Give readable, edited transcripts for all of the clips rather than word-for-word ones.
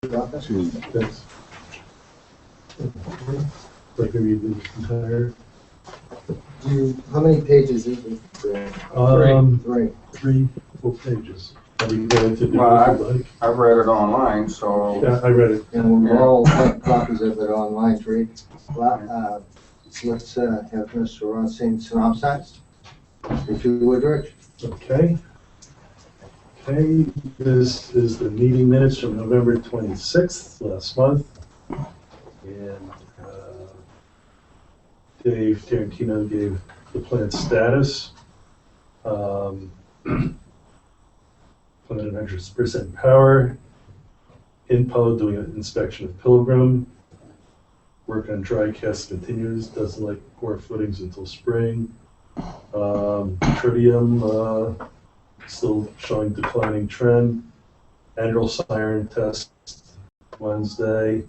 about that? That's, like I read the entire, How many pages is it? Three. 3 full pages. Are we going to do Well, it like? I've read it online, so. Yeah, I read it. And we're all got copies of it online to read. Well, let's have Mr. Rothstein synopsize, if you would, Rich. Okay. Okay, this is the meeting minutes from November 26th, last month. And Dave Tarantino gave the plant status. Plant at 100% power. InPo doing an inspection of Pilgrim. Work on dry cast continues, doesn't like pour footings until spring. Tritium still showing declining trend. Annual siren test Wednesday.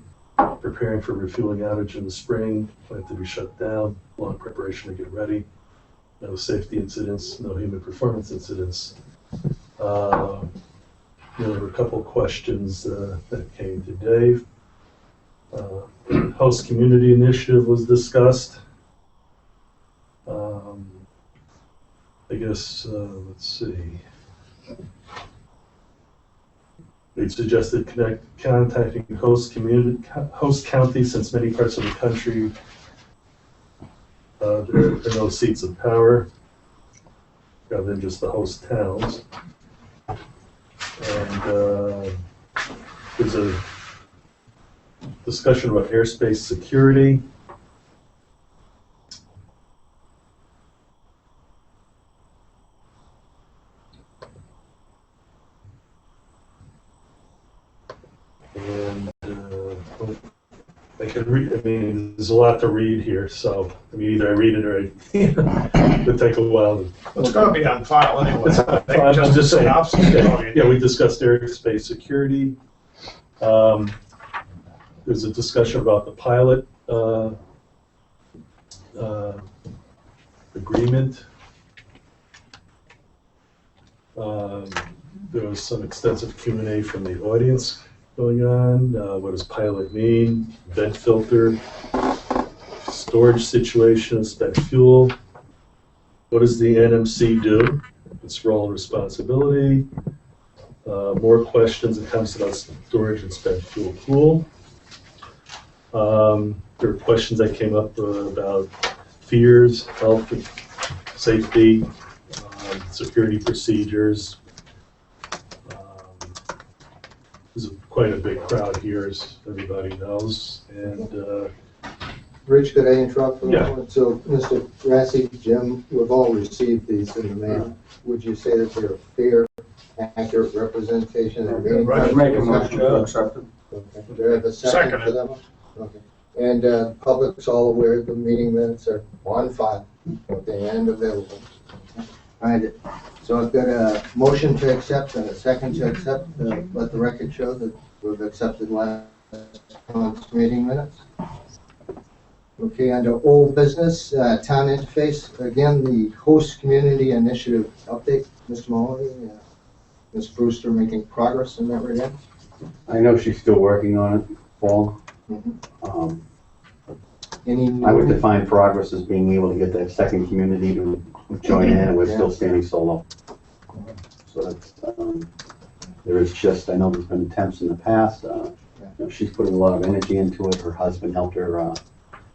Preparing for refueling outage in the spring. Plant to be shut down. Long preparation to get ready. No safety incidents. No human performance incidents. There were a couple questions that came to Dave. Host community initiative was discussed. I guess, let's see. They suggested contacting host county, since many parts of the country there are no seats of power, rather than just the host towns. And there's a discussion about airspace security. And I could read, I mean, there's a lot to read here, so I mean, either I read it or it would take a while. It's going to be on file anyway. I'm just saying. Synopsis. Yeah, we discussed airspace security. There's a discussion about the pilot agreement. There was some extensive Q&A from the audience going on. What does pilot mean? Vent filter, storage situation, spent fuel. What does the NMC do? Its role and responsibility. More questions and comments about storage and spent fuel pool. There were questions that came up about fears, health, safety, security procedures. There's quite a big crowd here, as everybody knows. And Rich, could I interrupt for a Yeah. moment? So, Mr. Rassi, Jim, we've all received these in the mail. Would you say that they're a fair, accurate representation of the meeting? I'd make a motion to accept it. Okay. Do I have a second Second. for that one? Okay. And public's all aware the meeting minutes are on file, okay, and available. All right, so I've got a motion to accept and a second to accept. Let the record show that we've accepted last month's meeting minutes. Okay, under old business, town interface, again, the host community initiative update. Mr. Mahoney, Ms. Brewster making progress in that regard? I know she's still working on it, Paul. Any I would define progress as being able to get that second community to join in, and we're still standing solo. So that's, there is just, I know there's been attempts in the past. You know, she's putting a lot of energy into it. Her husband helped her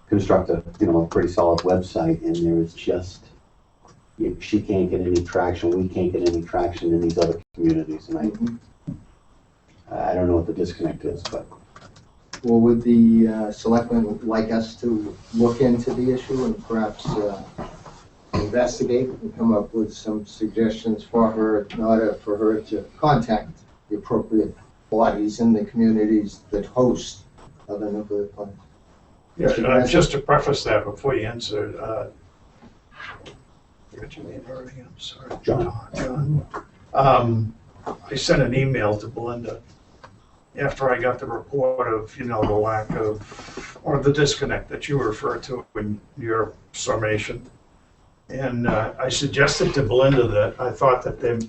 construct a pretty solid website, and there is just, she can't get any traction. We can't get any traction in these other communities, and I don't know what the disconnect is, but. Well, would the selectmen like us to look into the issue and perhaps investigate and come up with some suggestions for her, in order for her to contact the appropriate bodies in the communities that host other nuclear plants? Yeah, just to preface that before you answer, I forgot your name already, I'm sorry. John. I sent an email to Belinda after I got the report of, the lack of, or the disconnect that you referred to in your summation. And I suggested to Belinda that I thought that there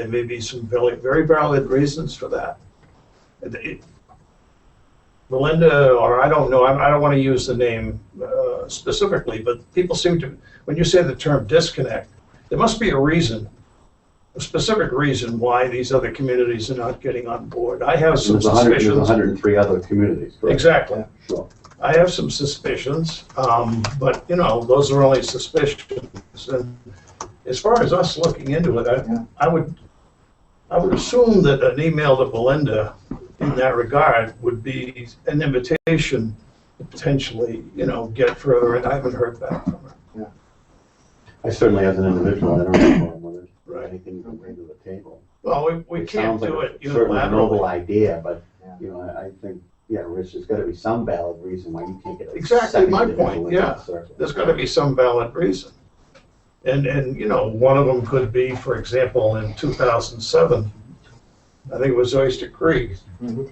may be some very, very valid reasons for that. Belinda, or I don't know, I don't want to use the name specifically, but people seem to, when you say the term disconnect, there must be a reason, a specific reason why these other communities are not getting on board. I have some There's 100, there's suspicions. 103 other communities, correct? Exactly. Sure. I have some suspicions, but, you know, those are only suspicions. And as far as us looking into it, I would assume that an email to Belinda in that regard would be an invitation to potentially, you know, get further, and I haven't heard back from her. I certainly, as an individual, I don't have a problem with it. Right. Anything you can bring to the table. Well, we can't sounds like do a it certainly a noble unilaterally. idea, but, Yeah. you know, I think, yeah, Rich, there's gotta be some valid reason why you can't get a Exactly second my individual point, into yeah. the circle. There's gotta be some valid reason. And, you know, one of them could be, for example, in 2007, I think it was Oyster Creek. Mhm.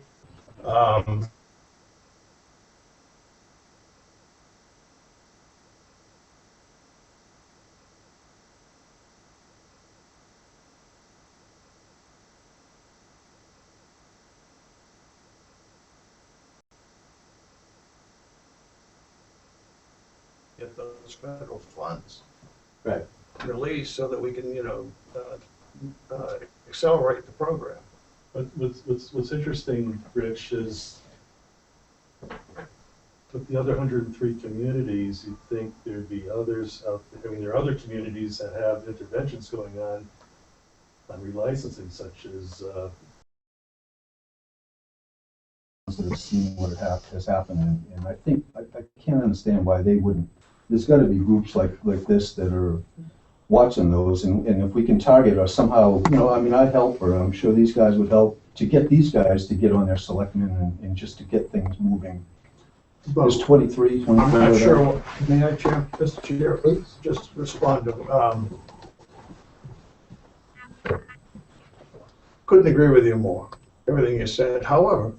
Get those federal funds. Right. Released so that we can, you know, accelerate the program. But what's interesting, Rich, is with the other 103 communities, you'd think there'd be others out there. I mean, there are other communities that have interventions going on relicensing, such as that have seen what has happened, and I think, I can't understand why they wouldn't. There's gotta be groups like this that are watching those, and if we can target or somehow, you know, I mean, I'd help, or I'm sure these guys would help, to get these guys to get on their selectmen and just to get things moving. There's 23, 24. I'm not of sure, them. may I, Chair, Mr. Chair, please, just respond to, couldn't agree with you more, everything you said. However,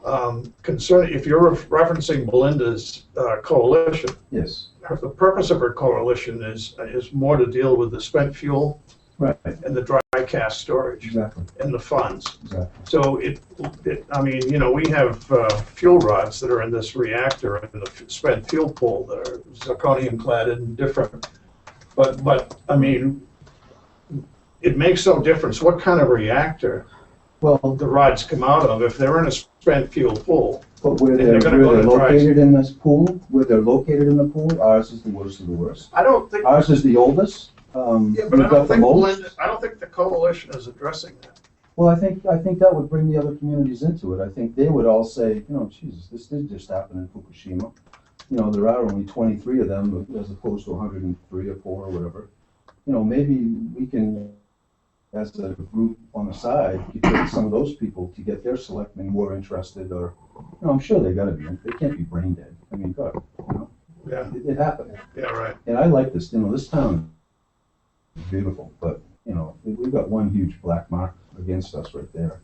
if you're referencing Belinda's coalition, Yes, the purpose of her coalition is more to deal with the spent fuel right, and the dry cask storage exactly, and the funds. exactly. So I mean, you know, we have fuel rods that are in this reactor in the spent fuel pool that are zirconium cladded and different. But I mean, it makes no difference what kind of reactor Well, the rods come out of. If they're in a spent fuel pool, but where they're they're gonna go to dry- located in this pool, where they're located in the pool, ours is the worst of the worst. I don't think. Ours is the oldest. Yeah, but I We've don't got the think most. I don't think the coalition is addressing that. Well, I think that would bring the other communities into it. I think they would all say, you know, Jesus, this did just happen in Fukushima. You know, there are only 23 of them as opposed to 103 or 4 or whatever. You know, maybe we can, as a group on the side, get some of those people to get their selectmen more interested, or, you know, I'm sure they can't be brain dead. I mean, God, you know, Yeah, it happened. yeah, right. And I like this, you know, this town is beautiful, but, you know, we've got one huge black mark against us right there.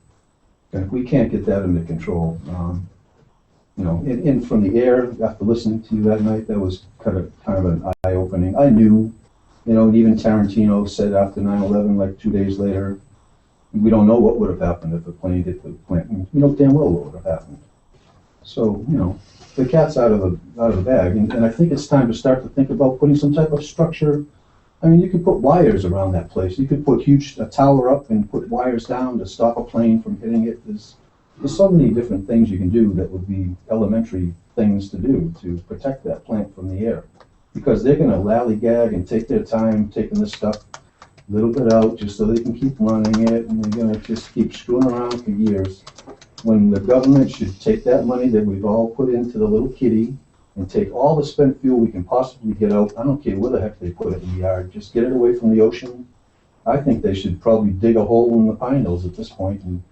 And if we can't get that under control, you know, and from the air, after listening to you that night, that was kind of an eye-opening. I knew, you know, and even Tarantino said after 9/11, like 2 days later, we don't know what would have happened if a plane hit the plant. We know damn well what would have happened. So, you know, the cat's out of the bag, and I think it's time to start to think about putting some type of structure. I mean, you could put wires around that place. You could put a tower up and put wires down to stop a plane from hitting it. There's so many different things you can do that would be elementary things to do to protect that plant from the air. Because they're gonna lallygag and take their time taking this stuff a little bit out just so they can keep running it, and they're gonna just keep screwing around for years. When the government should take that money that we've all put into the little kitty and take all the spent fuel we can possibly get out. I don't care where the heck they put it in the yard, just get it away from the ocean. I think they should probably dig a hole in the Pine Hills at this point and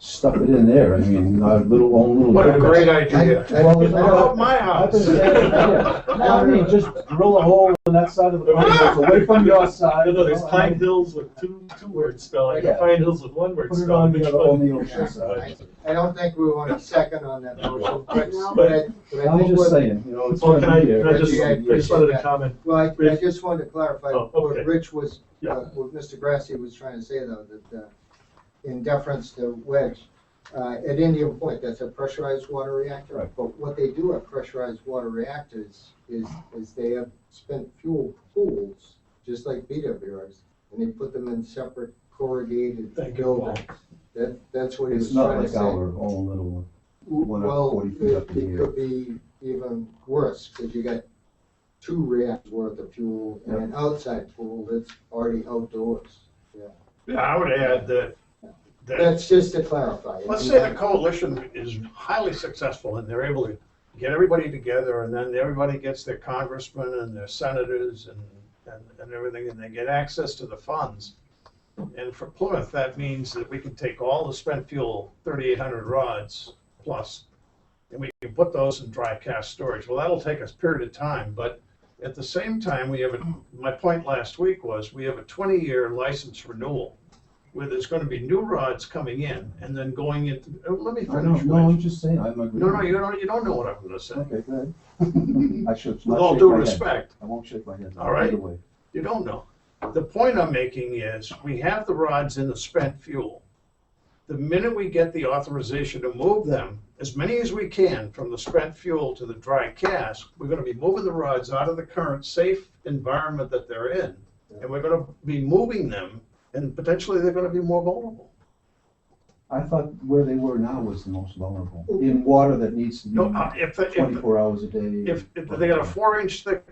stuff it in there. I mean, our own little. What a great idea. Well, What about my I've house? been saying, yeah. No, I mean, just drill a hole in that side of the Pine Hills, away from your side. No, there's you know, Pine Hills with two word spelling, Yeah. Pine Hills with one word Put it spelling. on Which the one? on the ocean side. I don't think we want a second on that motion, but I I'm think just what, saying, you know, it's Well, gonna can I be there. I just wanted to comment. well, I just wanted to clarify Oh, what okay. Rich was, Yeah. what Mr. Grassi was trying to say, though, that in deference to Wedge, At Indian Point, that's a pressurized water reactor. Right. But what they do at pressurized water reactors is they have spent fuel pools, just like BWRs, and they put them in separate corrugated Thank you, Paul. buildings. That's what he was It's not trying to like say. our own little one up Well, 40 feet up in the it air. could be even worse, because you got 2 reactors worth of fuel in an outside pool that's already outdoors. Yeah, I would add that That's just to clarify. let's say the coalition is highly successful and they're able to get everybody together and then everybody gets their congressmen and their senators and everything and they get access to the funds. And for Plymouth, that means that we can take all the spent fuel, 3,800 rods plus, and we can put those in dry cask storage. Well, that'll take us a period of time, but at the same time, my point last week was we have a 20-year license renewal where there's going to be new rods coming in and then going into, let me I finish. don't, no, I'm Rich. just saying, I'm agreeing. No, you don't know what I'm going to say. Okay, go ahead. I should With not all shake due my head. respect, I won't shake my head. All right. Either way. you don't know. The point I'm making is we have the rods in the spent fuel. The minute we get the authorization to move them, as many as we can, from the spent fuel to the dry cask, we're going to be moving the rods out of the current safe environment that they're in. And we're going to be moving them, and potentially they're going to be more vulnerable. I thought where they were now was the most vulnerable, in water that needs to be No, if 24 hours a day. if they got a 4-inch thick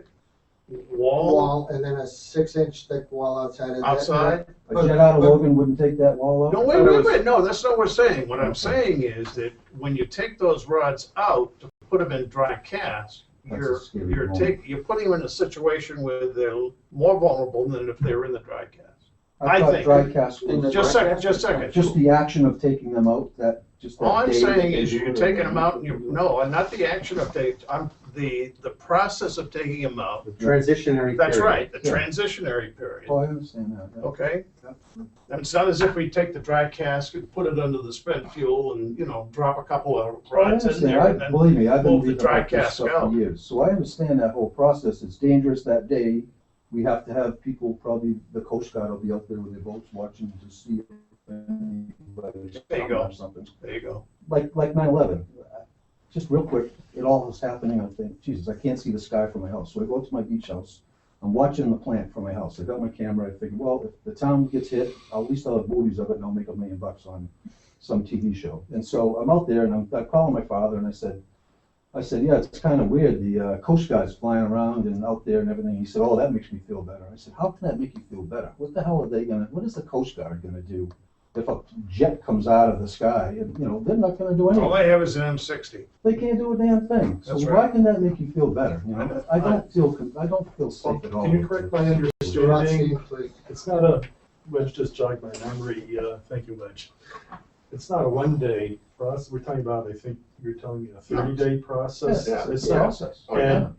wall Wall, and then a 6-inch thick wall outside of that. outside. A jet out of Logan wouldn't take that wall out? No, wait, no, that's not what we're saying. What I'm saying is that when you take those rods out to put them in dry cask, That's a scary you're moment. putting them in a situation where they're more vulnerable than if they were in the dry cask. I I thought think- dry cask was Just a second. just the action of taking them out, just that All I'm day saying that they is do you're it, taking or- them out and and not the action of the process of taking them out. Transitionary That's period. right, the Yeah. transitionary period. Oh, I understand that. yeah. Okay? And it's not as if we take the dry cask and put it under the spent fuel and, drop a couple of Oh, I rods in understand. there and then Believe me, I've been move the reading dry about this cask stuff out. for years, so I understand that whole process. It's dangerous that day. We have to have people, probably the Coast Guard will be out there with their boats watching to see if anybody's There you coming go. or something. There you go. Like 9/11. Just real quick, it all was happening. I think, Jesus, I can't see the sky from my house. So I go up to my beach house. I'm watching the plant from my house. I got my camera. I figured, well, if the town gets hit, at least I'll have movies of it and I'll make $1 million on some TV show. And so I'm out there and I'm calling my father and I said, yeah, it's kind of weird. The Coast Guard's flying around and out there and everything. He said, oh, that makes me feel better. I said, how can that make you feel better? What the hell are they what is the Coast Guard gonna do if a jet comes out of the sky? And, they're not gonna do anything. All they have is an M60. They can't do a damn thing. So That's why right. can that make you feel better? I don't feel safe at all. Can you correct my Mr. Rothstein, understanding? please. It's not a, Wedge just jogged my memory, thank you, Wedge. It's not a 1-day process, we're talking about, I think you're telling me a 30-day process. Yes, it's It's a not- process.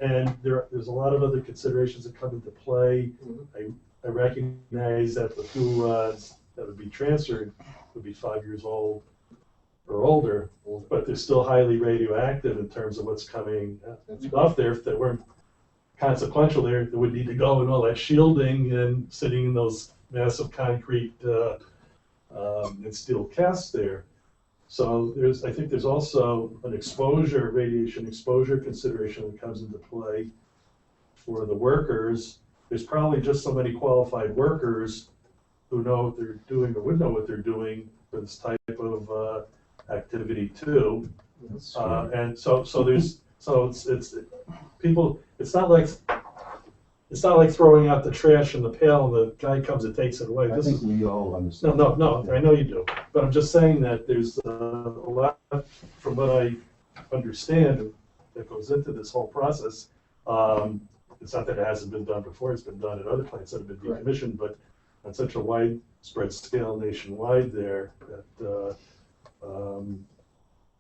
And there's a lot of other considerations that come into play. I recognize that the fuel rods that would be transferred would be 5 years old or older, but they're still highly radioactive in terms of what's coming off there. If they weren't consequential, there would need to go and all that shielding and sitting in those massive concrete and steel casts there. So I think there's also an radiation exposure consideration that comes into play for the workers. There's probably just so many qualified workers who know what they're doing or would know what they're doing for this type of activity too. And so it's people. It's not like throwing out the trash in the pail and the guy comes and takes it away. I This think is we all understand. no. I know you do, but I'm just saying that there's a lot, from what I understand, that goes into this whole process. It's not that it hasn't been done before; it's been done at other plants that have been decommissioned, but on such a widespread scale nationwide, there that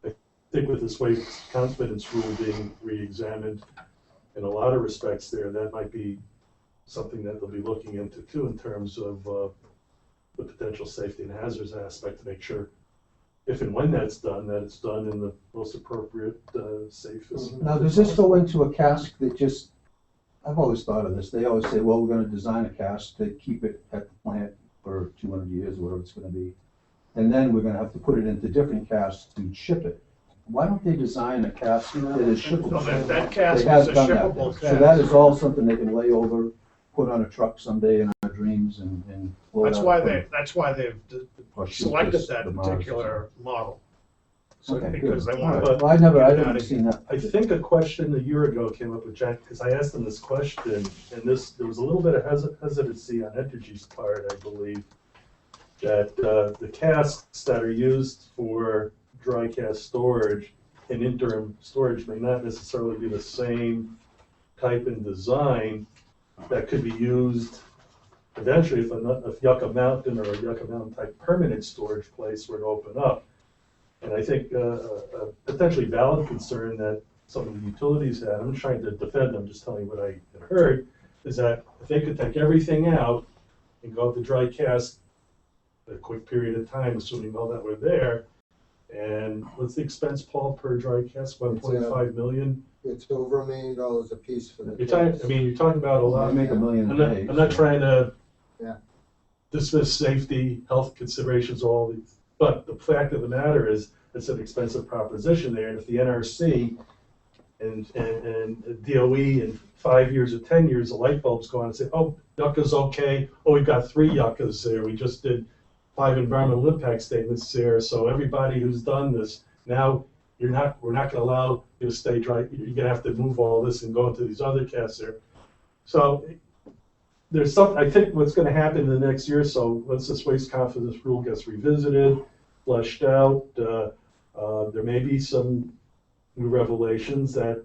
I think with this waste confidence rule being re-examined in a lot of respects, that might be something that they'll be looking into too, in terms of the potential safety and hazards aspect, to make sure, if and when that's done, that it's done in the most appropriate, safest. Now, does this go into a cask that just, I've always thought of this, they always say, well, we're gonna design a cask to keep it at the plant for 200 years, or whatever it's gonna be. and then we're gonna have to put it into different casks to ship it. Why don't they design a cask that is No, shippable? that cask They have is a done that. shippable So cask. that is all something they can lay over, put on a truck someday in our dreams and float That's out why of they, that's why they've or shoot selected this- that the Mars or particular model. So, Okay, because they All want right. to, Well, I get it out haven't of seen that. I think a question a year ago came up with Jack, because I asked him this question, and there was a little bit of hesitancy on Entergy's part, I believe, that the casks that are used for dry cask storage and interim storage may not necessarily be the same type and design that could be used eventually if Yucca Mountain or a Yucca Mountain type permanent storage place were to open up. And I think a potentially valid concern that some of the utilities had, I'm trying to defend them, just telling you what I had heard, is that if they could take everything out and go to dry cask in a quick period of time, assuming all that were there, and what's the expense, Paul, per dry cask, 1.5 million? It's over $1 million a piece for the. You're talking, I mean, you're talking about a Well, I lot. make $1 million I'm a not, day. I'm not trying to Yeah. dismiss safety, health considerations, all these, but the fact of the matter is, it's an expensive proposition there, and if the NRC and DOE in 5 years or 10 years, the light bulb's go on and say, oh, Yucca's okay, oh, we've got 3 Yuccas there, we just did 5 environmental impact statements there, so everybody who's done this, now we're not gonna allow you to stay dry, you're gonna have to move all this and go into these other casks there. So there's some, I think what's gonna happen in the next year or so, once this waste confidence rule gets revisited, fleshed out, there may be some new revelations that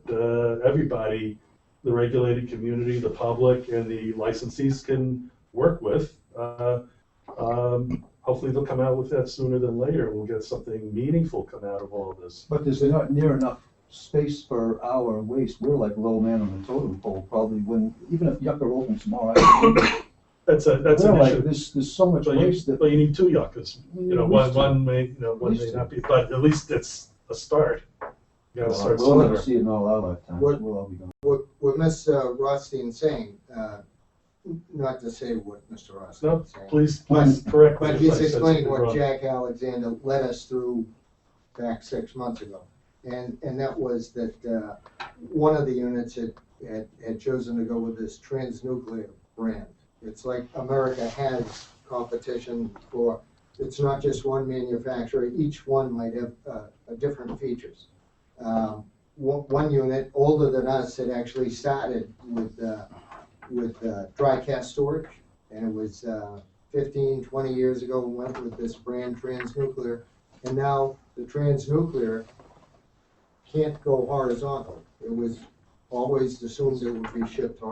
everybody, the regulated community, the public, and the licensees can work with. Hopefully they'll come out with that sooner than later. We'll get something meaningful come out of all of this. But there's not near enough space for our waste. We're like low man on the totem pole, probably when, even if Yucca opens tomorrow. That's an We're like, issue. there's so much But waste that. you need 2 Yuccas. You know, At least one may not be, but at least it's a start. You gotta start We'll never somewhere. see it in all our lifetimes. What- We'll all be gone. What Ms. Rothstein's saying, not to say what Mr. No, Rothstein's saying. please correct me. But if he's I said explaining something what wrong. Jack Alexander led us through back 6 months ago. And that was that one of the units had chosen to go with this transnuclear brand. It's like America has competition for, it's not just one manufacturer, each one might have different features. One unit, older than us, had actually started with dry cask storage, and it was 15, 20 years ago, we went with this brand transnuclear, and now the transnuclear can't go horizontal. It was always assumed it would be shipped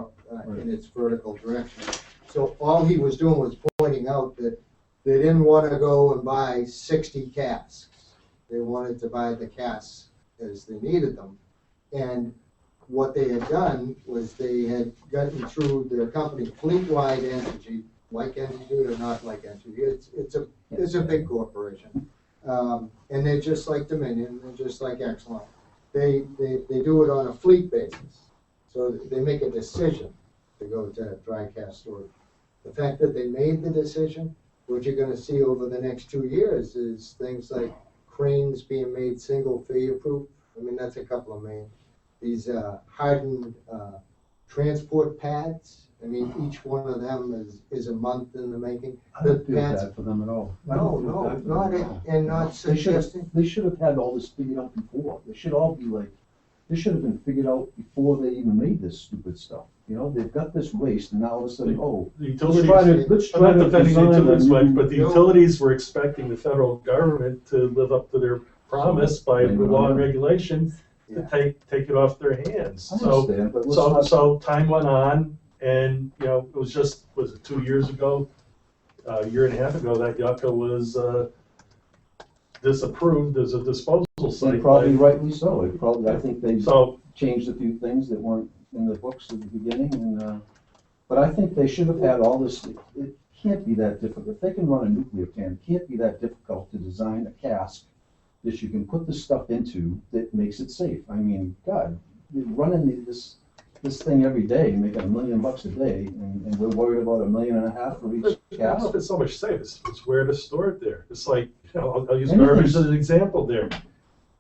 in its vertical direction. So all he was doing was pointing out that they didn't want to go and buy 60 casks. They wanted to buy the casks as they needed them. And what they had done was they had gotten through their company, Fleetwide Energy, like Entergy or not like Entergy. It's a big corporation. And they're just like Dominion, they're just like Exelon. They do it on a fleet basis. So they make a decision to go to dry cask storage. The fact that they made the decision, what you're gonna see over the next 2 years is things like cranes being made single fee approved. I mean, that's a couple of million. These hardened transport pads, I mean, each one of them is a month in the making. I don't feel pads- bad for them at all. I No, don't feel no, bad for not them it, at all. and not suggesting. They should have had all this figured out before. They should all be like, this should have been figured out before they even made this stupid stuff. You know, they've got this waste and now all of a sudden, oh, The let's utilities, try I'm to not defending the design a utilities much, new- but the utilities were expecting the federal government to live up to their promise by law and regulation to Yeah. take it off their hands. I So, understand, but let's not. so time went on, and, you know, it was it 2 years ago, a year and a half ago, that Yucca was disapproved as a disposal And site. probably rightly so. It probably, I think they So, changed a few things that weren't in the books at the beginning and, but I think they should have had all this, it can't be that difficult. If they can run a nuclear plant, it can't be that difficult to design a cask that you can put the stuff into that makes it safe. I mean, God, you're running this thing every day, making $1 million a day, and we're worried about $1.5 million for each I don't know cask. if it's so much safe, it's where to store it there. It's like, I'll use garbage as an example there.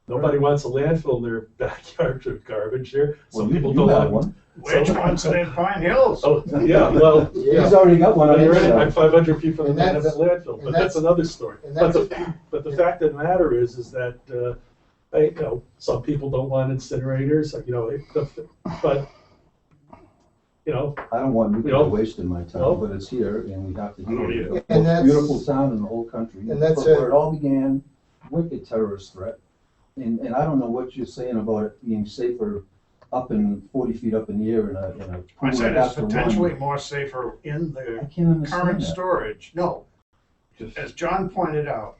Nobody wants a landfill in their backyard of garbage there. Some people You don't have want. one. Which one's in Pine Hills? Oh, yeah, well, Yeah. He's already got one on you're his right, I'm side. 500 feet from the And man of that that's- landfill, but and that's that's- another story. and But that's the fact of the matter is that, some people don't want incinerators, but, I don't want You nuclear know? waste in my No. town, but it's here and we have to I don't do either. it. And Most that's- beautiful town in the whole country. and that's Where it all began, wicked terrorist threat. And I don't know what you're saying about it being safer up in 40 feet up in the air in a I pool said that it's has to run. potentially more safer in I the can't understand current that. storage. No, Just- as John pointed out,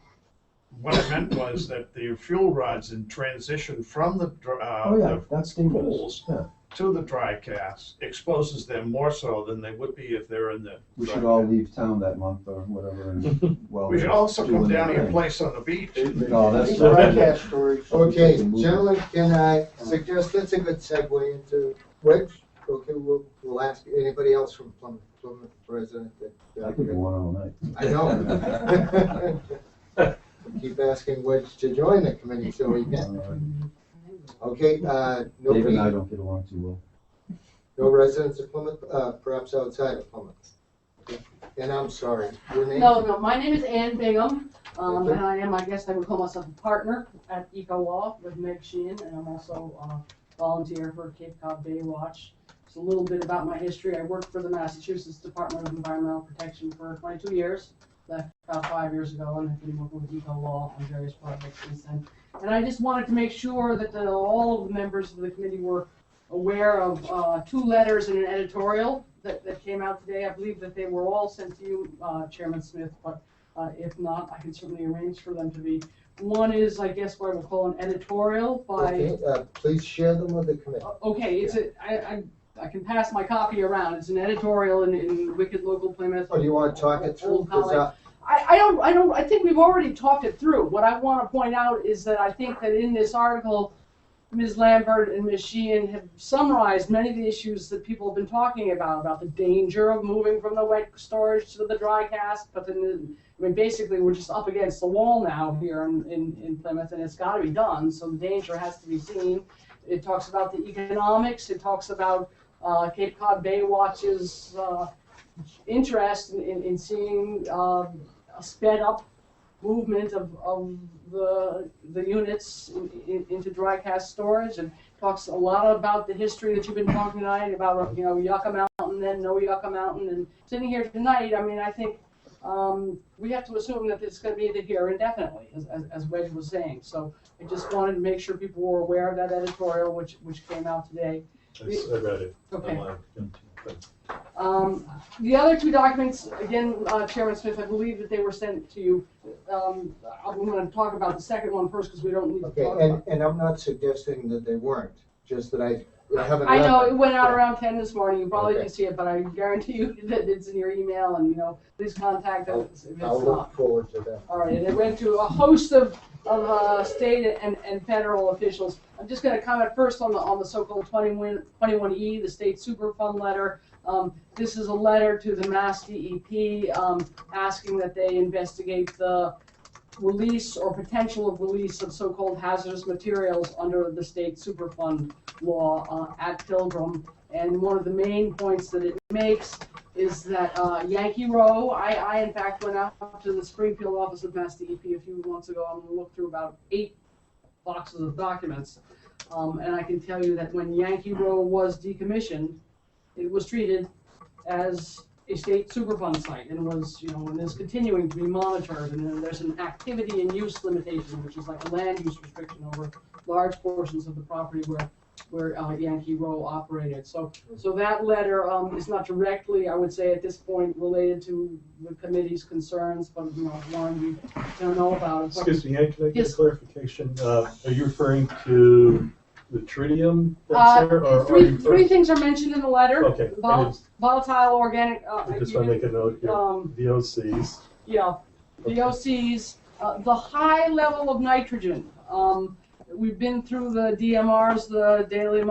what I meant was that the fuel rods in transition from the, Oh, yeah, that's dangerous. pools Yeah. to the dry cast exposes them more so than they would be if they're in the. We dry should all cast. leave town that month or whatever and, well. We should also come doing down to their your thing. place on the beach. No, that's. Dry cash storage. Okay, Moving. gentlemen, can I suggest, that's a good segue into Wedge? Okay, we'll ask anybody else from Plymouth resident that. I could go on all night. I know. Keep asking Wedge to join the committee so we can. Okay, David and I nobody, don't get along too well. no residents of Plymouth, perhaps outside of Plymouth. Okay. And I'm sorry, your name? No, my name is Ann Bingham, Okay. and I guess I would call myself a partner at Eco Law with Meg Sheehan, and I'm also a volunteer for Cape Cod Bay Watch. Just a little bit about my history. I worked for the Massachusetts Department of Environmental Protection for 22 years, left about 5 years ago, and I've been working with Eco Law on various projects since then. And I just wanted to make sure that all of the members of the committee were aware of 2 letters and an editorial that came out today. I believe that they were all sent to you, Chairman Smith, but if not, I can certainly arrange for them to be. One is, I guess, what I would call an editorial by, Okay, please share them with the committee. okay, I can pass my copy around. It's an editorial in Wicked Local Plymouth. Or do you want to talk it through? Old 'Cause, Colony. I think we've already talked it through. What I want to point out is that I think that in this article, Ms. Lambert and Ms. Sheehan have summarized many of the issues that people have been talking about the danger of moving from the wet storage to the dry cast, but then, basically we're just up against the wall now here in Plymouth, and it's got to be done, so the danger has to be seen. It talks about the economics, it talks about Cape Cod Bay Watch's interest in seeing a sped up movement of the units into dry cast storage, and talks a lot about the history that you've been talking tonight about, Yucca Mountain and no Yucca Mountain. And sitting here tonight, I think we have to assume that it's going to be here indefinitely, as Wedge was saying. So I just wanted to make sure people were aware of that editorial, which came out today. I read it. Okay. online. The other 2 documents, again, Chairman Smith, I believe that they were sent to you. I'm going to talk about the second one first because we don't need to Okay, talk about. and I'm not suggesting that they weren't, just that I haven't. I read know, them. it went out Yeah. around 10 this morning. You probably Okay. didn't see it, but I guarantee you that it's in your email, and, please contact us if it's I'll not. look forward to that. All right, and it went to a host of state and federal officials. I'm just going to comment first on the so-called 21E, the state Superfund letter. This is a letter to the Mass DEP asking that they investigate the release or potential of release of so-called hazardous materials under the state Superfund law at Pilgrim. And one of the main points that it makes is that Yankee Row, I in fact went out to the Springfield office of Mass DEP a few months ago and looked through about 8 boxes of documents. And I can tell you that when Yankee Row was decommissioned, it was treated as a state Superfund site and was, and is continuing to be monitored. And then there's an activity and use limitation, which is like a land use restriction over large portions of the property where Yankee Row operated. So that letter is not directly, I would say, at this point related to the committee's concerns, but wanted you to know about it. But Excuse me, Hank, can I get Yes. a clarification? Are you referring to the tritium that's there? Or are you three things are mentioned in the letter. Okay, Volatile organic. I just want to make a note here. VOCs. Yeah, VOCs, the high level of nitrogen. We've been through the DMRs, the daily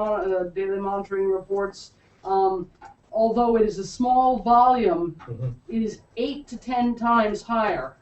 monitoring reports. Although it is a small volume, Mhm. it is 8 to 10 times higher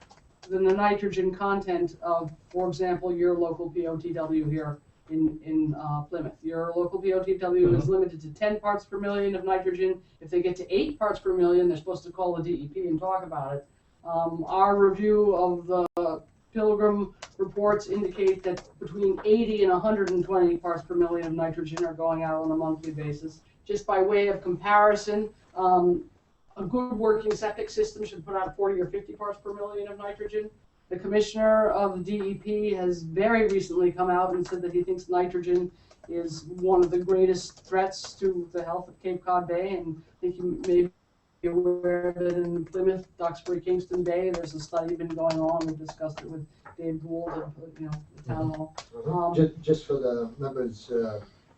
than the nitrogen content of, for example, your local POTW here in Plymouth. Your local POTW is limited to 10 parts per million of nitrogen. If they get to 8 parts per million, they're supposed to call the DEP and talk about it. Our review of the Pilgrim reports indicate that between 80 and 120 parts per million of nitrogen are going out on a monthly basis. Just by way of comparison, a good working septic system should put out 40 or 50 parts per million of nitrogen. The commissioner of the DEP has very recently come out and said that he thinks nitrogen is one of the greatest threats to the health of Cape Cod Bay, and I think you may be aware that in Plymouth, Duxbury, Kingston Bay, there's a study been going on. We've discussed it with Dave Gould at the town hall. Just for the members,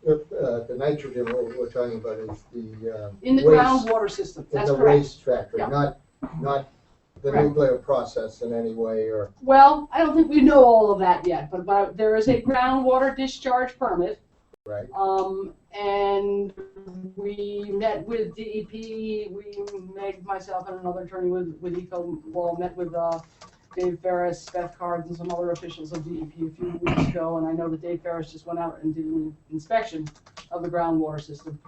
the nitrogen we're talking about is the In the waste, groundwater system, in that's the correct. waste factory, Yeah. not the Correct. nuclear process in any way, or Well, I don't think we know all of that yet, but there is a groundwater discharge permit. right? And we met with DEP, Meg, myself, and another attorney with Eco Law, met with Dave Ferris, Beth Cards, and some other officials of DEP a few weeks ago, and I know that Dave Ferris just went out and did an inspection of the groundwater system.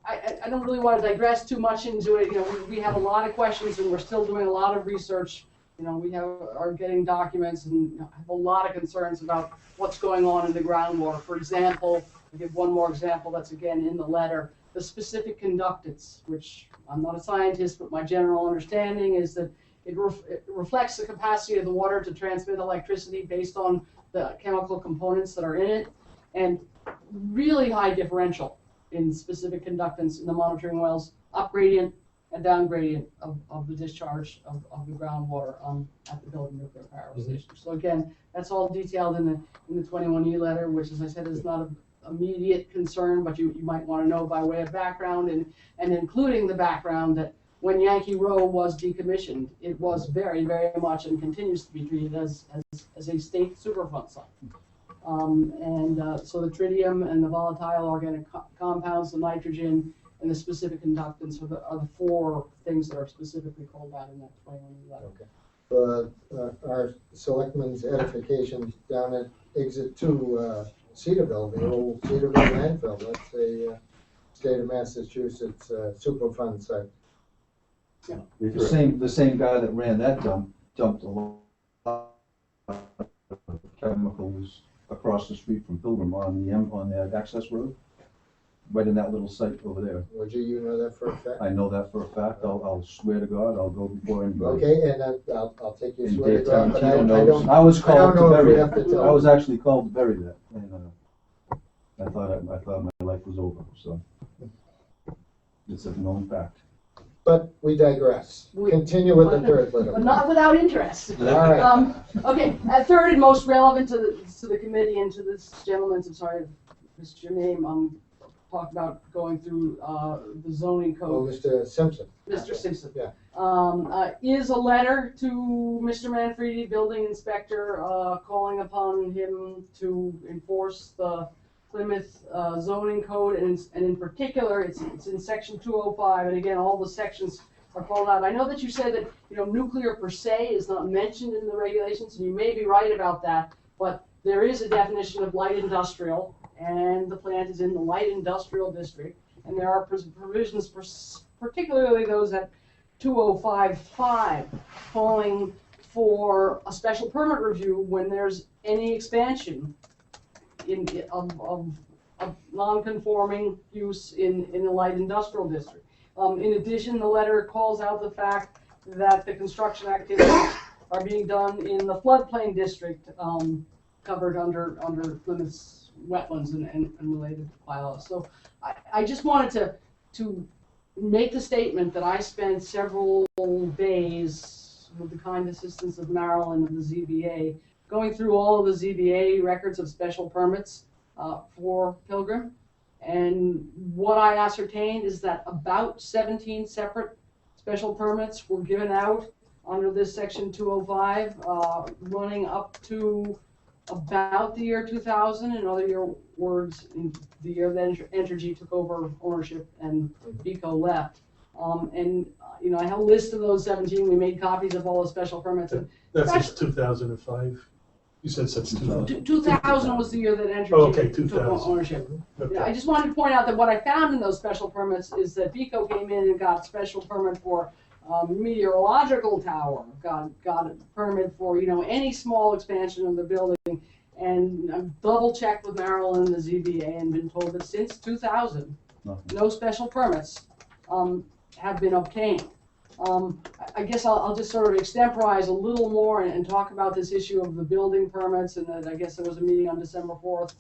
I don't really want to digress too much into it. We have a lot of questions, and we're still doing a lot of research. We are getting documents and have a lot of concerns about what's going on in the groundwater. For example, I'll give one more example that's again in the letter, the specific conductance, which I'm not a scientist, but my general understanding is that it reflects the capacity of the water to transmit electricity based on the chemical components that are in it, and really high differential in specific conductance in the monitoring wells, up gradient and down gradient of the discharge of the groundwater at the Pilgrim Nuclear Power Station. So again, that's all detailed in the 21E letter, which, as I said, is not an immediate concern, but you might want to know by way of background, and including the background that when Yankee Row was decommissioned, it was very, very much and continues to be treated as a state Superfund site. So the tritium and the volatile organic compounds, the nitrogen, and the specific conductance are the 4 things that are specifically called out in that 21E letter. Okay. Our selectmen's edification down at exit 2, Cedarville, the old Cedarville landfill, that's a state of Massachusetts Superfund site. The same guy that ran that dumped a lot of chemicals across the street from Pilgrim on the access road, right in that little site over there. Would you know that for a fact? I know that for a fact. I'll swear to God, I'll go before anybody. Okay, and I'll take your And swear to Dave God, but I Tarantino knows. don't. I was called to know if bury we have to it. tell I was him. actually called to bury that, and I thought my life was over. So it's a known fact. But we digress. Continue with the third But letter. not without interest. All right. Okay, third and most relevant to the committee and to this gentleman's, I'm sorry, Mr. Name, talked about going through the zoning Oh, code. Mr. Simpson. Mr. Simpson. Yeah. Is a letter to Mr. Manfredi, building inspector, calling upon him to enforce the Plymouth zoning code, and in particular, it's in section 205, and again, all the sections are called out. I know that you said that, nuclear per se is not mentioned in the regulations, and you may be right about that, but there is a definition of light industrial, and the plant is in the light industrial district, and there are provisions, particularly those at 205.5, calling for a special permit review when there's any expansion of non-conforming use in the light industrial district. In addition, the letter calls out the fact that the construction activities are being done in the floodplain district covered under Plymouth's wetlands and related bylaws. So I just wanted to make the statement that I spent several days with the kind assistance of Marilyn of the ZBA going through all of the ZBA records of special permits for Pilgrim. And what I ascertained is that about 17 separate special permits were given out under this section 205, running up to about the year 2000. In other words, in the year that Entergy took over ownership and Eco left. I have a list of those 17. We made copies of all the special permits. And That's since 2005? You said since 2000? 2000 was the year that Entergy Oh, okay, took 2000. ownership. Okay. Yeah, I just wanted to point out that what I found in those special permits is that VECO came in and got special permit for meteorological tower, got a permit for, any small expansion of the building. And I've double checked with Marilyn and the ZBA and been told that since 2000, no special permits have been obtained. I guess I'll just sort of extemporize a little more and talk about this issue of the building permits, and that I guess there was a meeting on December 4th.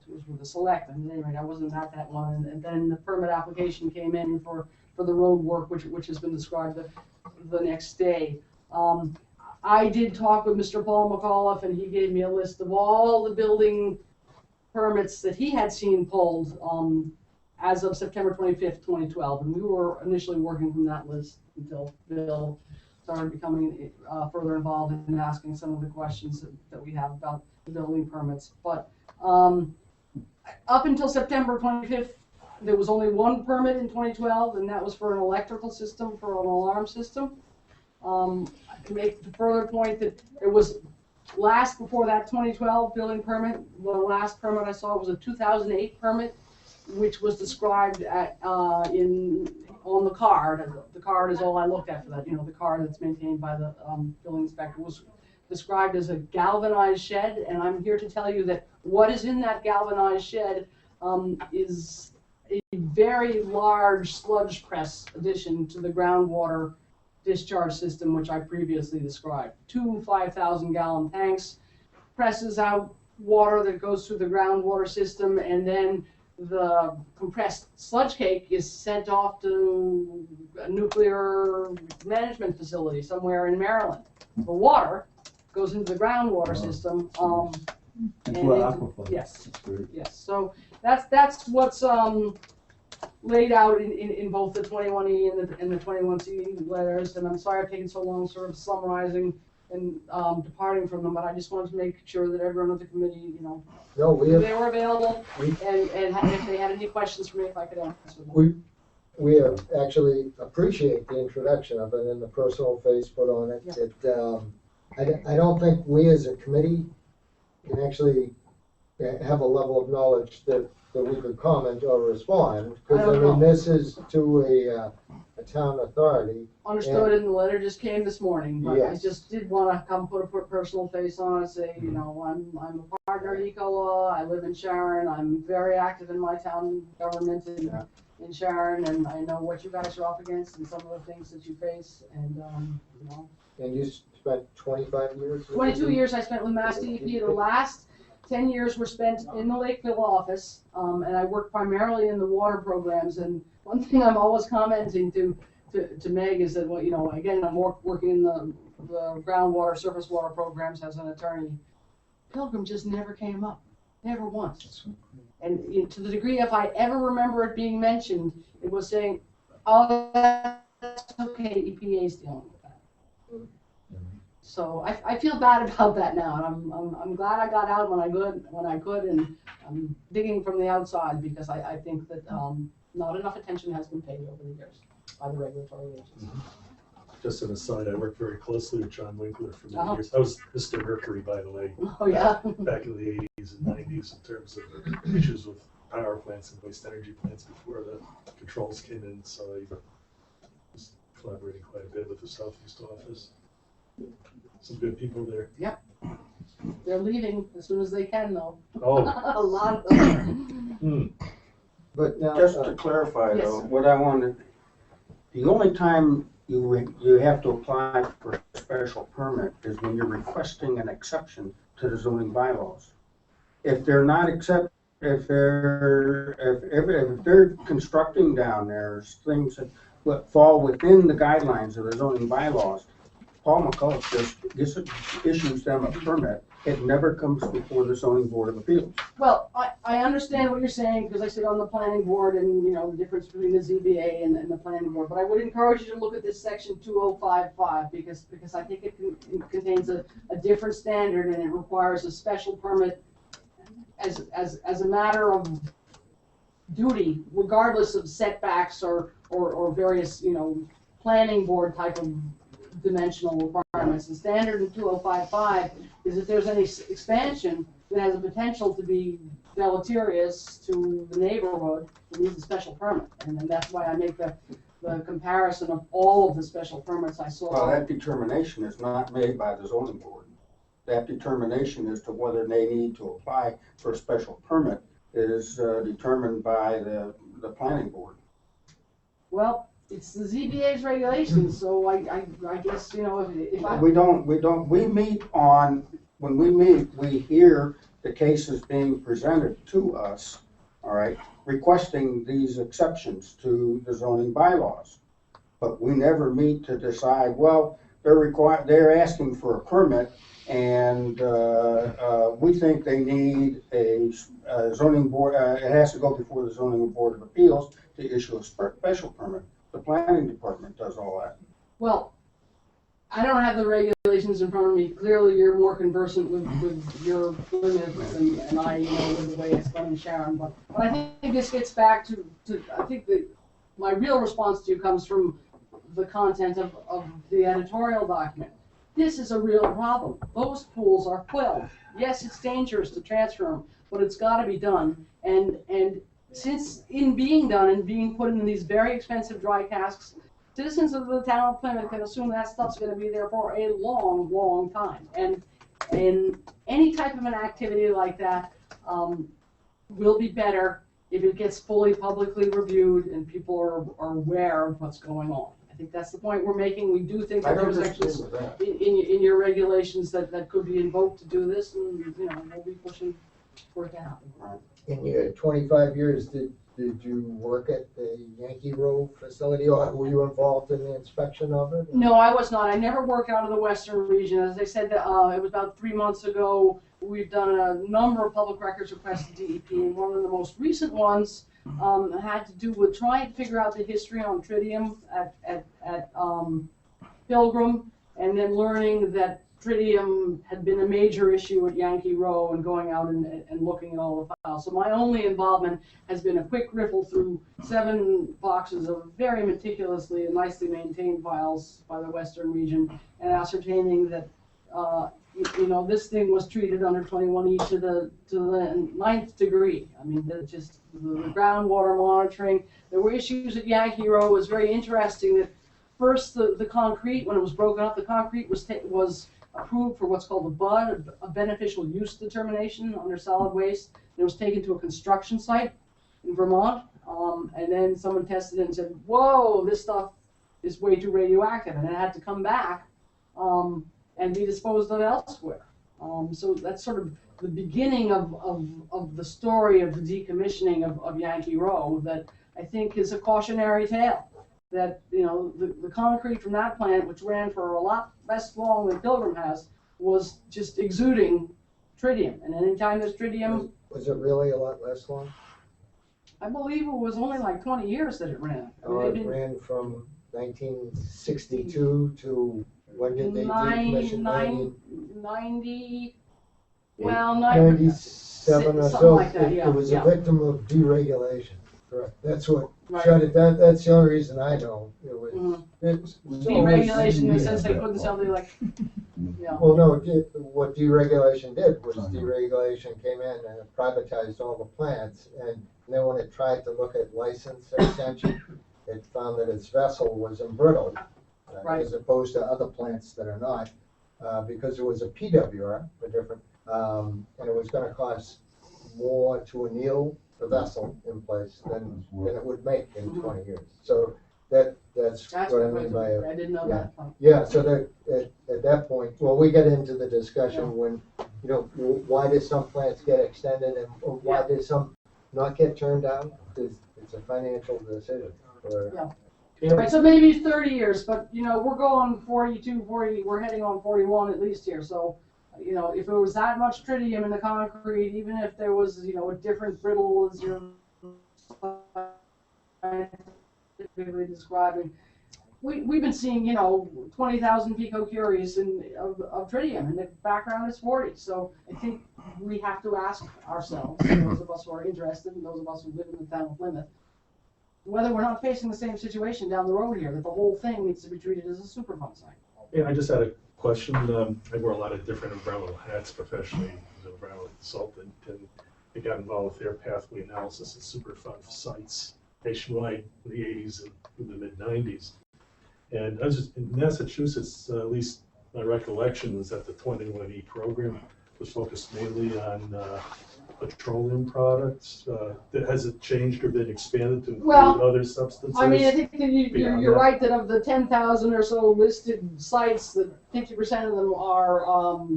It was with the selectmen, anyway, I wasn't at that one, and then the permit application came in for the road work, which has been described the next day. I did talk with Mr. Paul McAuliffe, and he gave me a list of all the building permits that he had seen pulled as of September 25th, 2012, and we were initially working from that list until Bill started becoming further involved in asking some of the questions that we have about the building permits. But up until September 25th, there was only one permit in 2012, and that was for an electrical system for an alarm system. I can make the further point that it was last before that 2012 building permit. The last permit I saw was a 2008 permit, which was described on the card. The card is all I looked at for that. The card that's maintained by the building inspector was described as a galvanized shed, and I'm here to tell you that what is in that galvanized shed is a very large sludge press addition to the groundwater discharge system, which I previously described. 2 5,000-gallon tanks, presses out water that goes through the groundwater system, and then the compressed sludge cake is sent off to a nuclear management facility somewhere in Maryland. The water goes into the groundwater system. Yes. That's great. Yes. So that's what's laid out in both the 21E and the 21C letters. And I'm sorry I've taken so long sort of summarizing and departing from them, but I just wanted to make sure that everyone at the committee, No, they were available, and if they had any questions for me, if I could answer them. we actually appreciate the introduction of it and the personal face put on it. Yeah. I don't think we as a committee can actually have a level of knowledge that we could comment or respond. Because this is to a town authority. Understood, and the letter just came this morning, but Yes. I just did want to come put a personal face on it, say, I'm a partner at Eco-Law, I live in Sharon, I'm very active in my town government in Sharon, and I know what you guys are up against and some of the things that you face, and, And you spent 25 years? 22 years I spent with Mass DEP. The last 10 years were spent in the Lakeville office, and I worked primarily in the water programs. And one thing I'm always commenting to Meg is that, again, I'm working in the groundwater, surface water programs as an attorney. Pilgrim just never came up, never once. And to the degree if I ever remember it being mentioned, it was saying, oh, that's okay, EPA's dealing with that. So I feel bad about that now, and I'm glad I got out when I could, and I'm digging from the outside because I think that not enough attention has been paid over the years by the regulatory agencies. Just an aside, I worked very closely with John Winkler for many years. I was Mr. Mercury, by the way. Oh yeah. Back in the 80s and 90s in terms of issues with power plants and waste energy plants before the controls came in. So I was collaborating quite a bit with the Southeast office. Some good people there. Yep. They're leaving as soon as they can, though. Oh. A lot of them. But now, Just to clarify Yes, though, sir. what I wanted, the only time you have to apply for a special permit is when you're requesting an exception to the zoning bylaws. If they're not if they're constructing down there, things that fall within the guidelines of the zoning bylaws, Paul McCullough just issues them a permit. It never comes before the zoning board of appeals. Well, I understand what you're saying because I sit on the planning board and, the difference between the ZBA and the planning board. But I would encourage you to look at this section 2055 because I think it contains a different standard and it requires a special permit as a matter of duty, regardless of setbacks or or various, planning board type of dimensional requirements. The standard in 2055 is if there's any expansion that has a potential to be deleterious to the neighborhood, it needs a special permit. And then that's why I make the comparison of all of the special permits I saw. Well, that determination is not made by the zoning board. That determination as to whether they need to apply for a special permit is determined by the planning board. Well, it's the ZBA's regulations, so I guess, if I. We meet on, when we meet, we hear the cases being presented to us, all right, requesting these exceptions to the zoning bylaws. But we never meet to decide, well, they're asking for a permit, and we think they need a zoning board, it has to go before the zoning board of appeals to issue a special permit. The planning department does all that. Well, I don't have the regulations in front of me. Clearly, you're more conversant with your limits and I, with the way it's done in Sharon. But I think this gets back to I think that my real response to you comes from the content of the editorial document. This is a real problem. Those pools are filled. Yes, it's dangerous to transfer them, but it's got to be done. And since in being done and being put in these very expensive dry casks, citizens of the town of Plymouth can assume that stuff's going to be there for a long, long time. And any type of an activity like that will be better if it gets fully publicly reviewed and people are aware of what's going on. I think that's the point we're making. We do think I that don't there's disagree sections with that. in your regulations that could be invoked to do this, and we'll be pushing for it to happen. In your 25 years, did you work at the Yankee Row facility, or were you involved in the inspection of it? No, I was not. I never worked out of the western region. As I said, it was about 3 months ago. We've done a number of public records requests to DEP, and one of the most recent ones had to do with trying to figure out the history on tritium at Pilgrim, and then learning that tritium had been a major issue at Yankee Row, and going out and looking at all the files. So my only involvement has been a quick riffle through 7 boxes of very meticulously and nicely maintained files by the western region, and ascertaining that this thing was treated under 21E to the 9th degree. I mean, the groundwater monitoring. There were issues at Yankee Row. It was very interesting that first the concrete, when it was broken up, the concrete was approved for what's called a BUD, a beneficial use determination under solid waste. And it was taken to a construction site in Vermont, and then someone tested it and said, "Whoa, this stuff is way too radioactive," and it had to come back and be disposed of elsewhere. So that's sort of the beginning of the story of the decommissioning of Yankee Row that I think is a cautionary tale. That, the concrete from that plant, which ran for a lot less long than Pilgrim has, was just exuding tritium. And anytime there's tritium... Was it really a lot less long? I believe it was only like 20 years that it ran. It ran from 1962 to, when did they decommission? 90, well, 97 or something so. like that, yeah. It was a victim of deregulation. Correct. That's what Right. shut it down. That's the only reason I know. It was. It was Deregulation in the sense they couldn't sell the yeah. Well, no, what deregulation did was deregulation came in and it privatized all the plants, and then when it tried to look at license extension, it found that its vessel was embrittled, Right. as opposed to other plants that are not, because it was a PWR, a different, and it was going to cost more to anneal the vessel in place than it would make in 20 years. So that's That's what I what mean by it. I didn't know that. Yeah, so that, at that point, well, we get into the discussion when, why do some plants get extended and or why do some not get turned down? It's a financial decision. Right, so maybe 30 years, but we're going 42, 40, we're heading on 41 at least here. So, if it was that much tritium in the concrete, even if there was, a different brittle as you're scientifically describing, we've been seeing, 20,000 picocuries of tritium, and the background is 40. So I think we have to ask ourselves, those of us who are interested and those of us who live in the town of Plymouth, whether we're not facing the same situation down the road here, that the whole thing needs to be treated as a Superfund site. Yeah, I just had a question. I wear a lot of different environmental hats professionally as an environmental consultant, and I got involved with air pathway analysis at Superfund sites nationwide in the 80s and in the mid-90s. And I was just, in Massachusetts, at least my recollection was that the 21E program was focused mainly on petroleum products. Has it changed or been expanded to include Well, other substances? I mean, I think that beyond you're that? right that of the 10,000 or so listed sites, that 50% of them are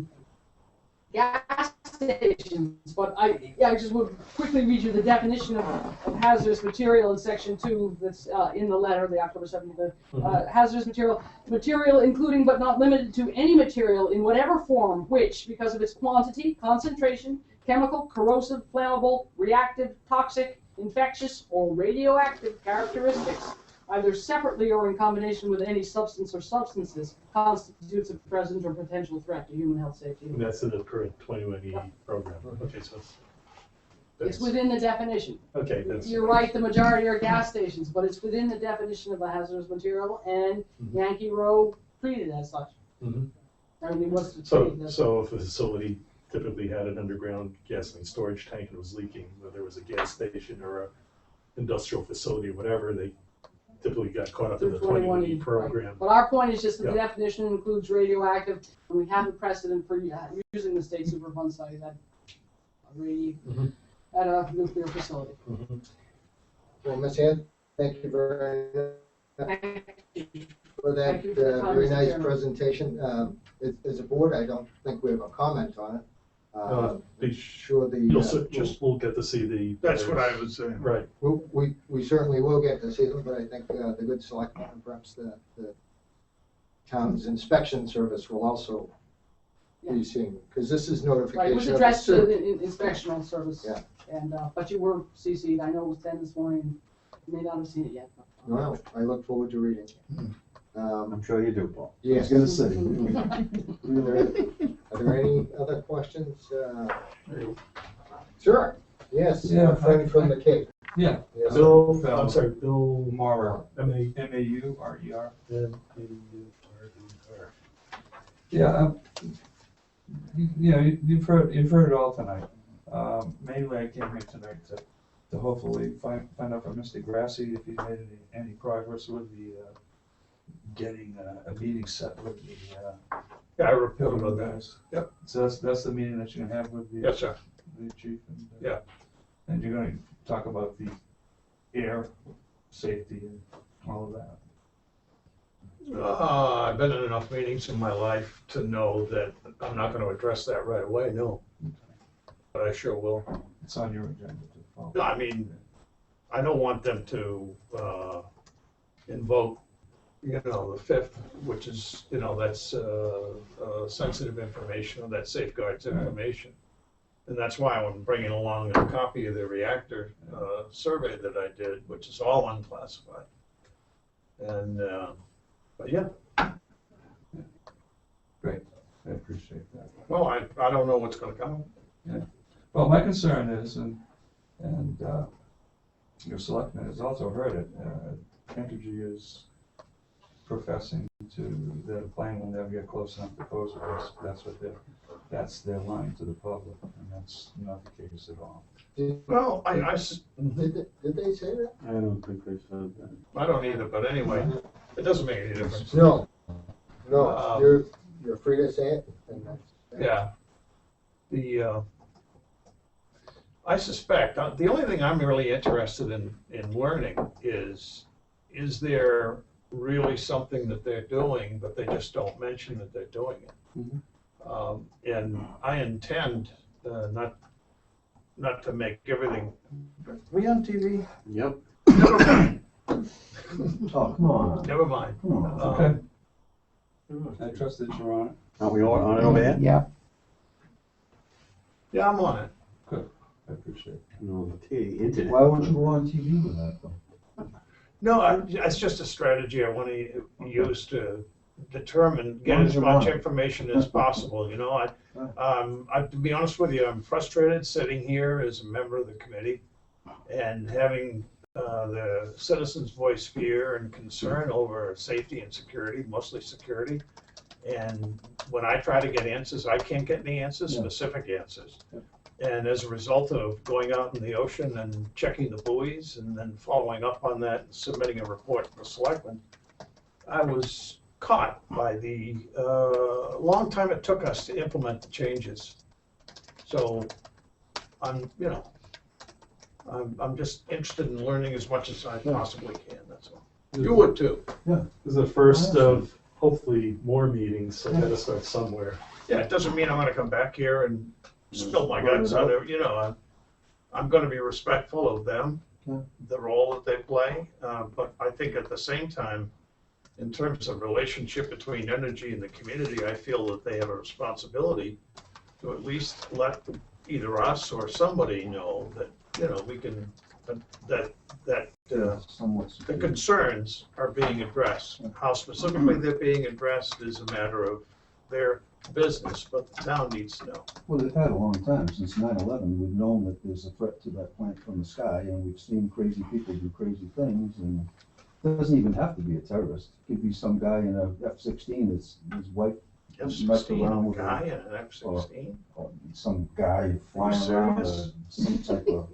gas stations. But I just would quickly read you the definition of hazardous material in section 2 that's in the letter, the October 17th. Hazardous material including but not limited to any material in whatever form which, because of its quantity, concentration, chemical, corrosive, flammable, reactive, toxic, infectious, or radioactive characteristics, either separately or in combination with any substance or substances, constitutes a present or potential threat to human health, safety, And that's in the current 21E program. Okay, so it's within the definition. okay, that's. You're right, the majority are gas stations, but it's within the definition of a hazardous material, and Yankee Road treated as such. Mhm. I mean, it was So, treated as so if a facility typically had an underground gasoline storage tank and was leaking, whether it was a gas station or a industrial facility or whatever, they typically got caught up in the 21E program. But our point is just that the Yeah. definition includes radioactive, and we have a precedent for using the state Superfund site Mhm. at a nuclear facility. Mhm. Well, Ms. Ann, thank you very much for that Thank you for the very comments, nice Chairman. presentation. As a board, I don't think we have a comment on it. Be- Sure the. We'll get to see the. That's what I was saying. Right. We certainly will get to see them, but I think the good selectmen and perhaps the town's inspection service will also be seeing, because this is notification. Right, it was of addressed to the the inspectional service. Yeah. And, but you were CC'd, I know it was 10 this morning, you may not have seen it yet. No, I look forward to reading. I'm sure you do, Paul. Yes. I was gonna say. Are there any other questions? Sure, yes, Yeah, a friend from the Cape. Yeah. Yes. Bill, I'm sorry, Bill Maurer, M-A. M-A-U-R-E-R. M-A-U-R-E-R. Yeah, you've heard it all tonight. Mainly I came here tonight to hopefully find out from Mr. Grassi if he's made any progress with the, getting a meeting set with the, Yeah, I reported Pilgrim on that. guys. Yep. So that's the meeting that you're gonna have with the. Yes, sir. The chief and. Yeah. And you're gonna talk about the air safety and all of that. I've been in enough meetings in my life to know that I'm not gonna address that right away, no. But I sure will. It's on your agenda to follow. No, I mean, I don't want them to, invoke, the fifth, which is, that's, sensitive information, or that safeguards information. And that's why I'm bringing along a copy of the reactor, survey that I did, which is all unclassified. And, but yeah, Great, I appreciate that. well, I don't know what's gonna come. Well, my concern is, and your selectman has also heard it, Entergy is professing to, the plane will never get close enough to pose a risk. That's their line to the public, and that's not the case at all. Well, Did they say that? I don't think they said that. I don't either, but anyway, it doesn't make any difference. No, Um, you're free to say it. And that's- Yeah. I suspect, the only thing I'm really interested in learning is there really something that they're doing, but they just don't mention that they're doing it? And I intend, not to make everything, are we on TV? Yep. Never mind, Oh, come on, never mind. come on. Okay. I trust that you're on it. Are we on it over here? Yeah. Yeah, I'm on it. I appreciate it. No, the internet. Why won't you go on TV with that though? No, it's just a strategy I want to use to determine, get Long as as you're much on it. information as possible, to be honest with you, I'm frustrated sitting here as a member of the committee and having the citizens voice fear and concern over safety and security, mostly security. And when I try to get answers, I can't get any answers, Yeah. specific answers. And as a result of going out in the ocean and checking the buoys and then following up on that and submitting a report to the selectmen, I was caught by the long time it took us to implement the changes. So I'm just interested in learning as much as I possibly can, that's all. You would too. This is the first of hopefully more meetings, so I gotta start somewhere. Yeah, it doesn't mean I'm gonna come back here and spill my guts on it, I'm gonna be respectful of them, Yeah. the role that they play, but I think at the same time, in terms of relationship between energy and the community, I feel that they have a responsibility to at least let either us or somebody know that, we can, that Somewhat. the concerns are being addressed. How specifically they're being addressed is a matter of their business, but the town needs to know. Well, they've had a long time, since 9/11, we've known that there's a threat to that plant from the sky, and we've seen crazy people do crazy things, and it doesn't even have to be a terrorist. It could be some guy in a F-16 that's, his wife, messed F-16, around a with guy in an F-16. or some guy flying around some type of,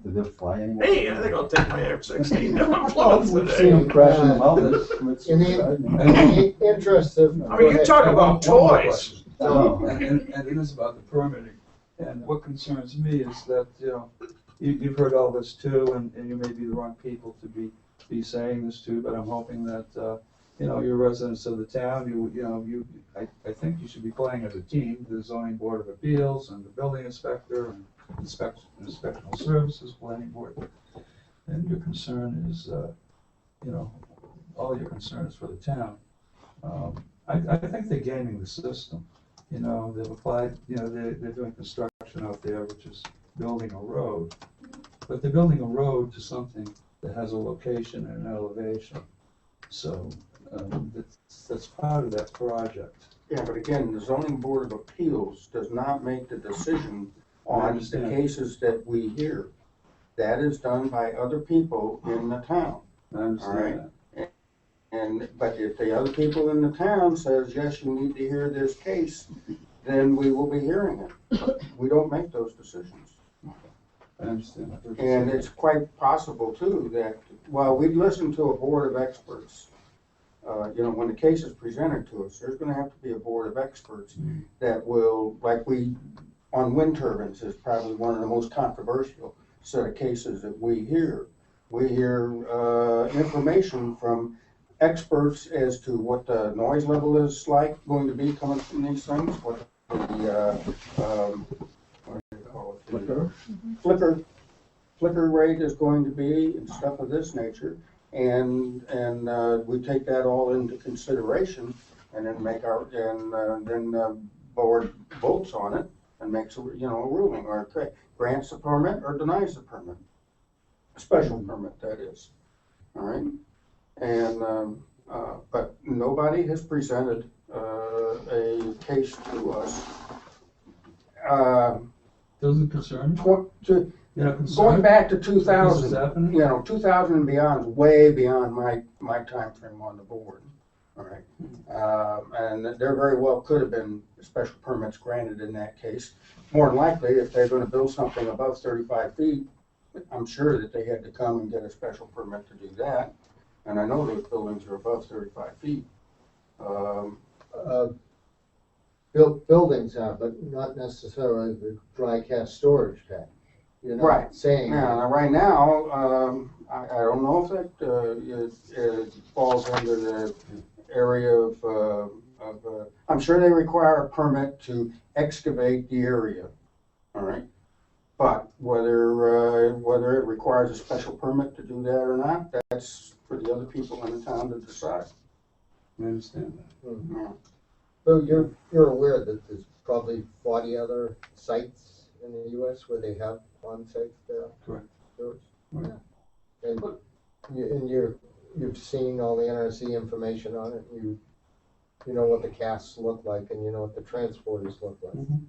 did they fly anywhere? Hey, I think I'll take my F-16 down Well, Plymouth we've seen today. them crash in the mountains. In the interest of. I mean, you talk about toys. No. And it is about the permitting. And what concerns me is that, you've heard all this too, and you may be the wrong people to be saying this to, but I'm hoping that, you're residents of the town, I think you should be playing as a team, the zoning board of appeals and the building inspector and inspectional services, planning board. And your concern is, all your concern is for the town. I think they're gaming the system. They've applied, they're doing construction out there, which is building a road. But they're building a road to something that has a location and an elevation. So that's part of that project. Yeah, but again, the zoning board of appeals does not make the decision I on the understand. cases that we hear. That is done by other people in the town. I understand that. But if the other people in the town says, yes, you need to hear this case, then we will be hearing it. We don't make those decisions. I understand. And it's quite possible too that, we'd listen to a board of experts. When the case is presented to us, there's gonna have to be a board of experts that will, on wind turbines is probably one of the most controversial set of cases that we hear. We hear information from experts as to what the noise level is going to be coming from these things, what the, what do they call it? Flicker rate is going to be and stuff of this nature. And we take that all into consideration and then board votes on it and makes a ruling or grants the permit or denies the permit. A special permit, that is. All right. And, but nobody has presented a case to us. Doesn't concern me? Going back to This is 2000, happening? 2000 and beyond is way beyond my time frame on the board. All right. And there very well could have been special permits granted in that case. More than likely, if they're going to build something above 35 feet, I'm sure that they had to come and get a special permit to do that. And I know those buildings are above 35 feet. Buildings have, but not necessarily the dry cast storage tank. You're not Right. saying. Now, right now, I don't know if it falls under the area of, I'm sure they require a permit to excavate the area, all right? But whether it requires a special permit to do that or not, that's for the other people in the town to decide. I understand that. Mhm. So you're aware that there's probably 40 other sites in the US where they have on-site Correct. storage? Right. Yeah. And you've seen all the NRC information on it, you know what the casts look like, and you know what the transporters look like. Mhm.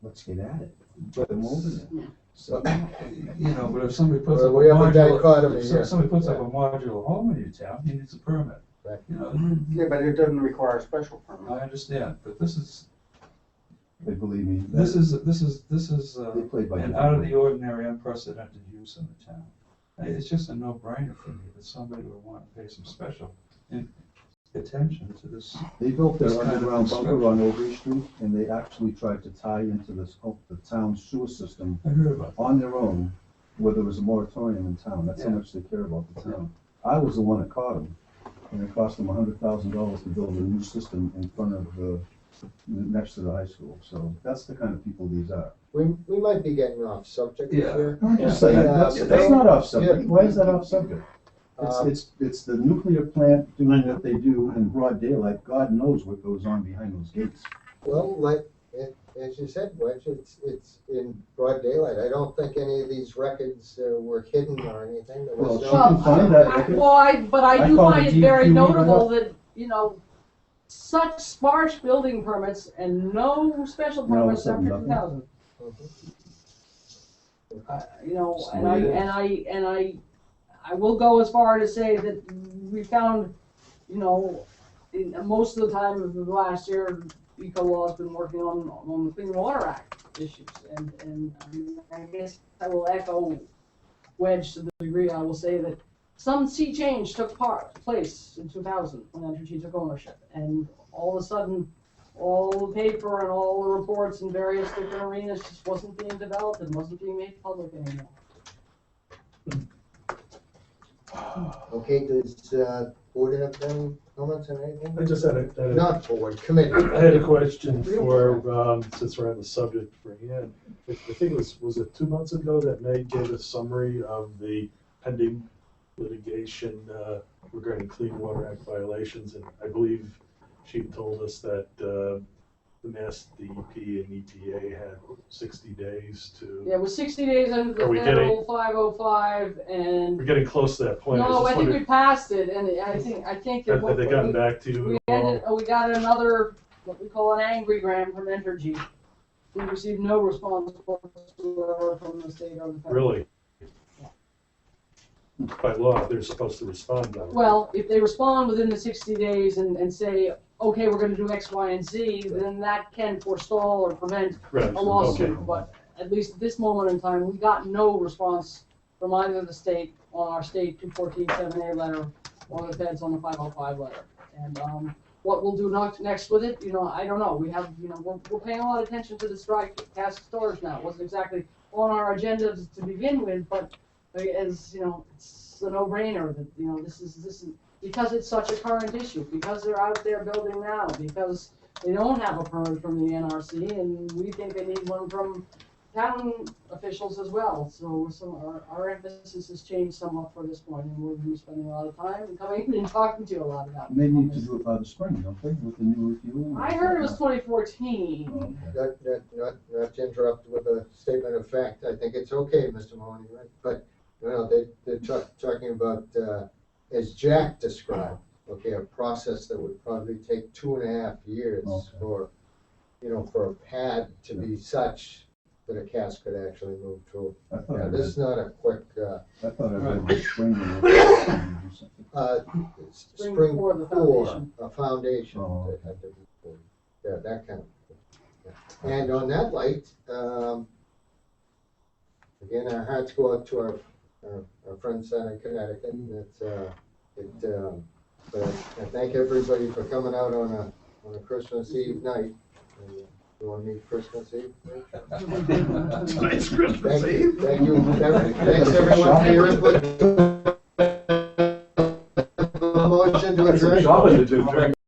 Let's get at it. Get them moving. So, you know, but if somebody puts Well, up a we have a modular, dichotomy if here. somebody puts up Yeah. a modular home in your town, he needs a permit. Right. You know, Yeah, but it doesn't require a special permit. I understand, but this is, They believe me. this is They play by an different out of the rules. ordinary, unprecedented use in the town. It's just a no-brainer for me that somebody would want to pay some special attention to this. They built their This kind of underground bunker construction. on Overy Street, and they actually tried to tie into the town sewer system I heard about that. on their own, where there was a moratorium in town. That's how Yeah. much they care about the town. I was the one that caught them, and it cost them $100,000 to build a new system in front of next to the high school. So that's the kind of people these are. We might be getting off subject Yeah. here. I'm just Yeah. saying, Yeah. that's not off subject. Yeah. Why is that off subject? Um, It's the nuclear plant doing what they do in broad daylight. God knows what goes on behind those gates. Well, like, as you said, Wedge, it's in broad daylight. I don't think any of these records were hidden or anything. There was Well, no- she can find that record. But I I do called find the it very DEQ right notable up. that, you know, such sparse building permits and no special No, permits after nothing. 2000. You know, Just the and way it I will go as far to say that we found, you know, in most of the time of the last year, Eco Law has been working on the Clean Water Act issues, and I guess I will echo Wedge to the degree I will say that some sea change took place in 2000 when Entergy took ownership, and all of a sudden, all the paper and all the reports in various different arenas just wasn't being developed and wasn't being made public anymore. Okay, does board have any comments on anything? I just had a Not board, committee. I had a question for, since we're on the subject for Ian. I think it was it 2 months ago that May gave a summary of the pending litigation regarding Clean Water Act violations, and I believe she told us that the Mass DEP and EPA had 60 days to. Yeah, it was 60 days under the Are we federal 505, and We're getting close to that point. no, I was just think we wondering, passed it, and I think that have they gotten back to you at all? we got another, what we call an angry gram from Entergy. We received no response whatsoever from the state or the federal. Really? By law, they're supposed to respond though. Well, if they respond within the 60 days and say, okay, we're gonna do X, Y, and Z, then that can forestall or prevent Right, a lawsuit. okay. But at least at this moment in time, we got no response from either the state on our state 214-7A letter or the feds on the 505 letter. And what we'll do next with it, you know, I don't know. We have, you know, we're paying a lot of attention to this dry cask storage now. It wasn't exactly on our agenda to begin with, but as, you know, it's a no-brainer that, you know, this is because it's such a current issue, because they're out there building now, because they don't have a permit from the NRC, and we think they need one from town officials as well. So our emphasis has changed somewhat for this point, and we're gonna be spending a lot of time coming and talking to you a lot about it. They need to do it by the spring, don't they, with the new refueling? I heard it was 2014. Not to interrupt with a statement of fact, I think it's okay, Mr. Mahoney, right? But, you know, they're talking about, as Jack described, okay, a process that would probably take 2.5 years Okay. for, you know, for a pad to be such that a cask could actually move through. I thought Yeah, I this is read, not a quick, I thought I read the spring. they were gonna do something. Spring spring before the core, foundation. a foundation Oh, that had to be poured. Yeah, that kind of thing. Yeah. And on that light, again, our hearts go out to our friends down in Connecticut. But I thank everybody for coming out on a Christmas Eve night. And, you want to meet Christmas Eve? Tonight's Christmas Thank Eve. you, thanks everyone for your input. Motion to adjourn. Shopping to do during